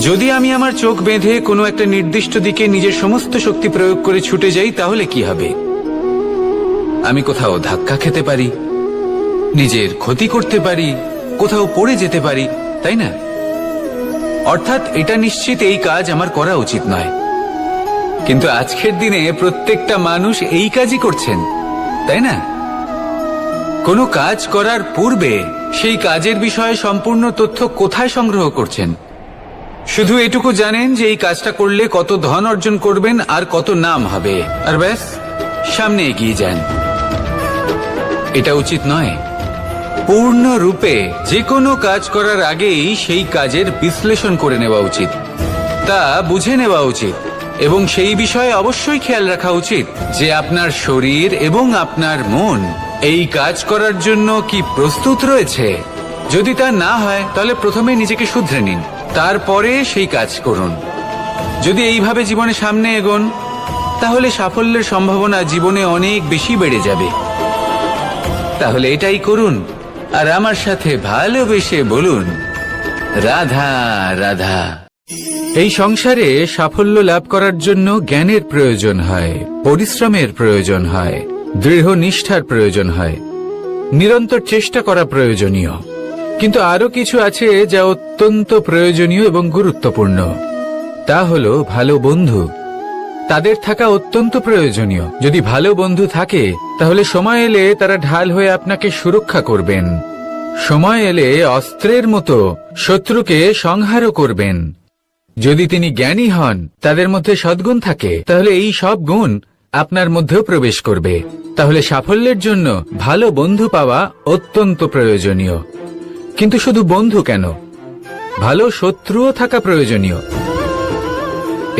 যদি আমি আমার চোখ বেঁধে কোনো একটা নির্দিষ্ট দিকে নিজের সমস্ত শক্তি প্রয়োগ করে ছুটে যাই তাহলে কি হবে? আমি কোথাও ধাক্কা খেতে পারি, নিজের ক্ষতি করতে পারি, কোথাও পড়ে যেতে পারি, তাই না? অর্থাৎ এটা নিশ্চিত এই কাজ আমার করা উচিত নয়। কিন্তু আজকের দিনে প্রত্যেকটা মানুষ এই কাজই করছেন, তাই না? কোনো কাজ করার পূর্বে সেই কাজের বিষয়ে সম্পূর্ণ তথ্য কোথায় সংগ্রহ করছেন? শুধু এটুকু জানেন যে এই কাজটা করলে কত ধন অর্জন করবেন আর কত নাম হবে, আর ব্যাস সামনে এগিয়ে যান। এটা উচিত নয়। পূর্ণরূপে যে কোনো কাজ করার আগেই সেই কাজের বিশ্লেষণ করে নেওয়া উচিত, তা বুঝে নেওয়া উচিত এবং সেই বিষয়ে অবশ্যই খেয়াল রাখা উচিত যে আপনার শরীর এবং আপনার মন এই কাজ করার জন্য কি প্রস্তুত রয়েছে। যদি তা না হয় তাহলে প্রথমে নিজেকে শুধরে নিন, তারপরে সেই কাজ করুন। যদি এইভাবে জীবনে সামনে এগোন তাহলে সাফল্যের সম্ভাবনা জীবনে অনেক বেশি বেড়ে যাবে। তাহলে এটাই করুন আর আমার সাথে ভালোবেসে বলুন, রাধা রাধা। এই সংসারে সাফল্য লাভ করার জন্য জ্ঞানের প্রয়োজন হয়, পরিশ্রমের প্রয়োজন হয়, দৃঢ় নিষ্ঠার প্রয়োজন হয়, নিরন্তর চেষ্টা করা প্রয়োজনীয়। কিন্তু আরো কিছু আছে যা অত্যন্ত প্রয়োজনীয় এবং গুরুত্বপূর্ণ। তা হলো ভালো বন্ধু। তাদের থাকা অত্যন্ত প্রয়োজনীয়। যদি ভালো বন্ধু থাকে তাহলে সময় এলে তারা ঢাল হয়ে আপনাকে সুরক্ষা করবেন। সময় এলে অস্ত্রের মতো শত্রুকে সংহারও করবেন। যদি তিনি জ্ঞানী হন, তাদের মধ্যে সদ্গুণ থাকে, তাহলে এই সব গুণ আপনার মধ্যেও প্রবেশ করবে। তাহলে সাফল্যের জন্য ভালো বন্ধু পাওয়া অত্যন্ত প্রয়োজনীয়। কিন্তু শুধু বন্ধু কেন, ভালো শত্রুও থাকা প্রয়োজনীয়।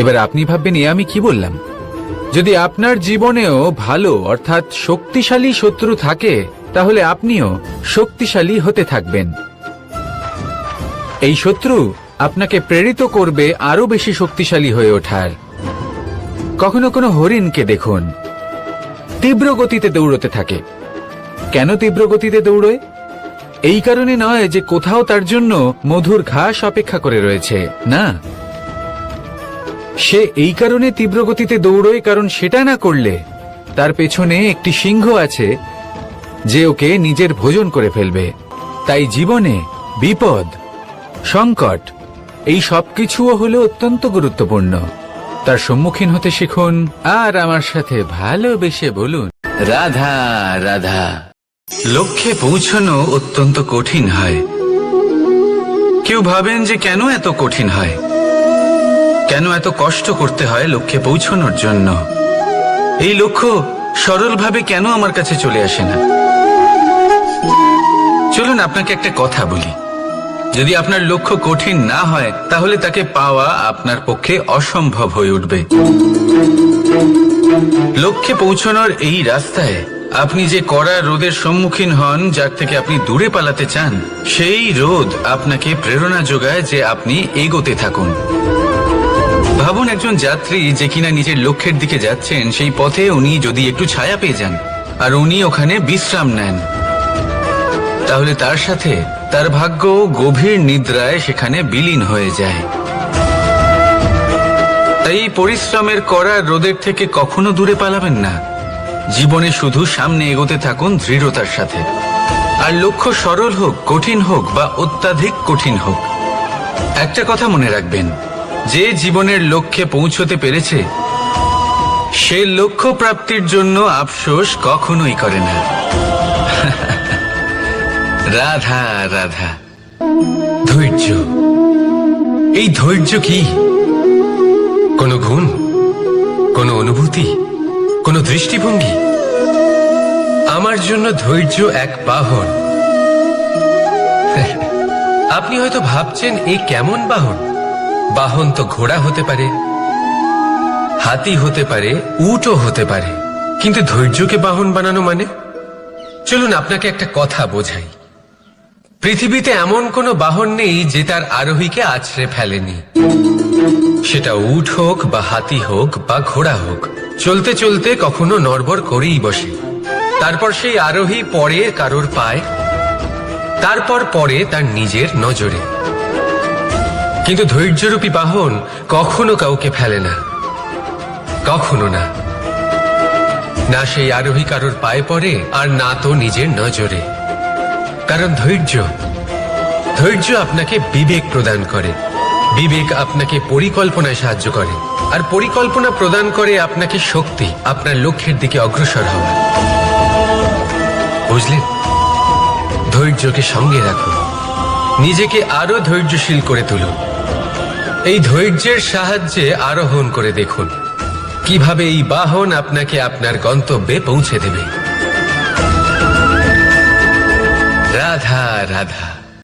এবার আপনি ভাববেন, এ আমি কি বললাম? যদি আপনার জীবনেও ভালো অর্থাৎ শক্তিশালী শত্রু থাকে তাহলে আপনিও শক্তিশালী হতে থাকবেন। এই শত্রু আপনাকে প্রেরিত করবে আরো বেশি শক্তিশালী হয়ে ওঠার। কখনো কোনো হরিণকে দেখুন, তীব্র গতিতে দৌড়তে থাকে। কেন তীব্র গতিতে দৌড়য়? এই কারণে নয় যে কোথাও তার জন্য মধুর ঘাস অপেক্ষা করে রয়েছে, না। সে এই কারণে তীব্র গতিতে দৌড়য় কারণ সেটা না করলে তার পেছনে একটি সিংহ আছে যে ওকে নিজের ভোজন করে ফেলবে। তাই জীবনে বিপদ, সংকট এই সবকিছুও হলো অত্যন্ত গুরুত্বপূর্ণ। তার সম্মুখীন হতে শিখুন আর আমার সাথে ভালোবেসে বলুন, রাধা রাধা। লক্ষ্যে পৌঁছানো অত্যন্ত কঠিন হয়। কেউ ভাবেন যে কেন এত কঠিন হয়, কেন এত কষ্ট করতে হয় লক্ষ্যে পৌঁছানোর জন্য। এই লক্ষ্য সরলভাবে কেন আমার কাছে চলে আসে না? চলুন আপনাকে একটা কথা বলি, যদি আপনার লক্ষ্য কঠিন না হয় তাহলে তাকে পাওয়া আপনার পক্ষে অসম্ভব হয়ে উঠবে। লক্ষ্যে পৌঁছানোর এই রাস্তায় আপনি যে কড়া রোদের সম্মুখীন হন, যার থেকে আপনি দূরে পালাতে চান, সেই রোদ আপনাকে প্রেরণা যোগায় যে আপনি এগোতে থাকুন। ভাবুন একজন যাত্রী যে কিনা নিজের লক্ষ্যের দিকে যাচ্ছেন, সেই পথে উনি যদি একটু ছায়া পেয়ে যান আর উনি ওখানে বিশ্রাম নেন, তাহলে তার সাথে তার ভাগ্য গভীর নিদ্রায় সেখানে বিলীন হয়ে যায়। তাই পরিশ্রমের কড়া রোদের থেকে কখনো দূরে পালাবেন না। জীবনে শুধু সামনে এগোতে থাকুন দৃঢ়তার সাথে। আর লক্ষ্য সরল হোক, কঠিন হোক বা অত্যাধিক কঠিন হোক, একটা কথা মনে রাখবেন, যে জীবনের লক্ষ্যে পৌঁছতে পেরেছে সে লক্ষ্য প্রাপ্তির জন্য আফসোস কখনোই করে না। রাধা রাধা। ধৈর্য, এই ধৈর্য কি কোনো গুণ, কোনো অনুভূতি, কোনো দৃষ্টিভঙ্গি? আমার জন্য ধৈর্য এক বাহন। আপনি হয়তো ভাবছেন, এই কেমন বাহন? বাহন তো ঘোড়া হতে পারে, হাতি হতে পারে, উটও হতে পারে, কিন্তু ধৈর্যকে বাহন বানানো মানে? চলুন আপনাকে একটা কথা বোঝাই। পৃথিবীতে এমন কোনো বাহন নেই যে তার আরোহীকে আছড়ে ফেলেনি। সেটা উট হোক বা হাতি হোক বা ঘোড়া হোক, চলতে চলতে কখনো নড়বড় করেই বসে। তারপর সেই আরোহী পড়ে কারোর পায়, তারপর পড়ে তার নিজের নজরে। কিন্তু ধৈর্যরূপী বাহন কখনো কাউকে ফেলে না, কখনো না। না সেই আরোহী কারোর পায়ে পড়ে, আর না তো নিজের নজরে। কারণ ধৈর্য আপনাকে বিবেক প্রদান করে, বিবেক আপনাকে পরিকল্পনায় সাহায্য করে, আর পরিকল্পনা প্রদান করে আপনাকে শক্তি, আপনার লক্ষ্যের দিকে অগ্রসর হওয়ার। বুঝলেন? ধৈর্যকে সঙ্গে রাখুন, নিজেকে আরো ধৈর্যশীল করে তুলুন। এই ধৈর্যের সাহায্যে আরোহণ করে দেখুন কিভাবে এই বাহন আপনাকে আপনার গন্তব্যে পৌঁছে দেবে। রাধা রাধা।